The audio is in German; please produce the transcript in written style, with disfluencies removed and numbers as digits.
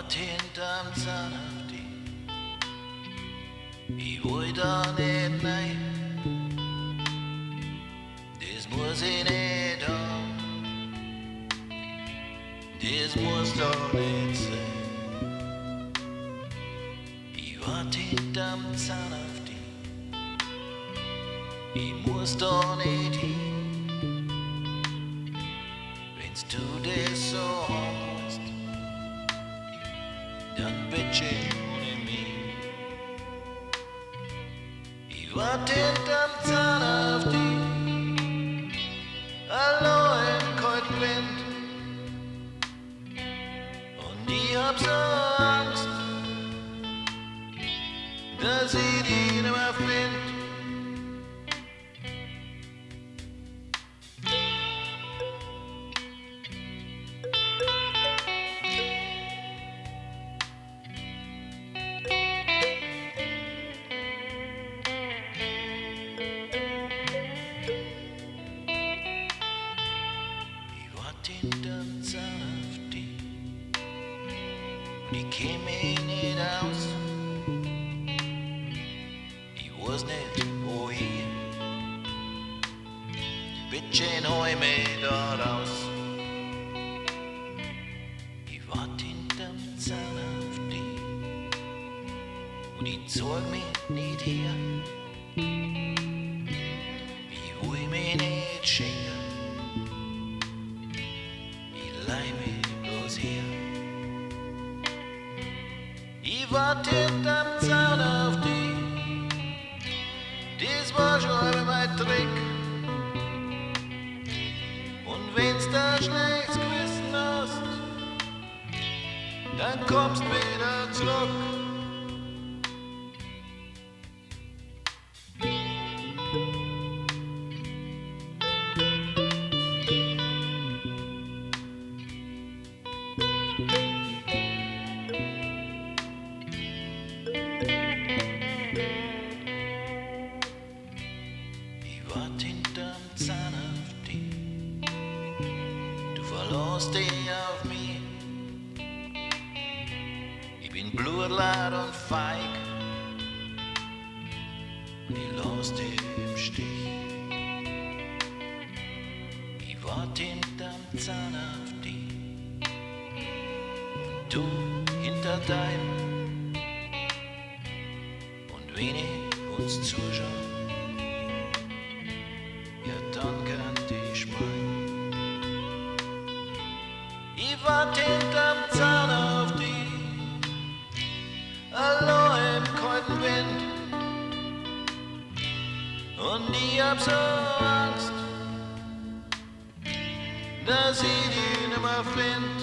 wart hinterm Zaun auf die. Ich will da nicht rein, das muss ich nicht haben, das muss doch nicht sein. Ich wart hinterm Zaun auf die, ich muss da nicht hin, wenn's du das so hast, dann bitte ohne mich. Ich wart hinterm Zaun auf die, allein im kalten Wind, und ich hab so Angst, dass ich die nicht mehr find. Hinterm Zaun auf die, und ich käm mich nicht aus. Ich weiß nicht wohin, bitte hol mich da raus. Ich wart hinterm Zaun auf die, und ich zeig mich nicht her. Ich will mich nicht schenken, leih mich bloß her. Ich wart hinterm Zaun auf die, das war schon halb mein Trick. Und wenn's da schlechtes Gewissen hast, dann kommst wieder zurück. Wart hinterm Zaun auf die, du verlässt dich auf mich. Ich bin blutleid und feig, und ich lass dich im Stich. Ich wart hinterm Zaun auf die, und du hinter deinem, und wenn ich uns zuschauen, dann kann ich schweigen. Ich wart hinterm Zaun auf die, allein im kalten Wind, und ich hab so Angst, dass ich die nimmer find.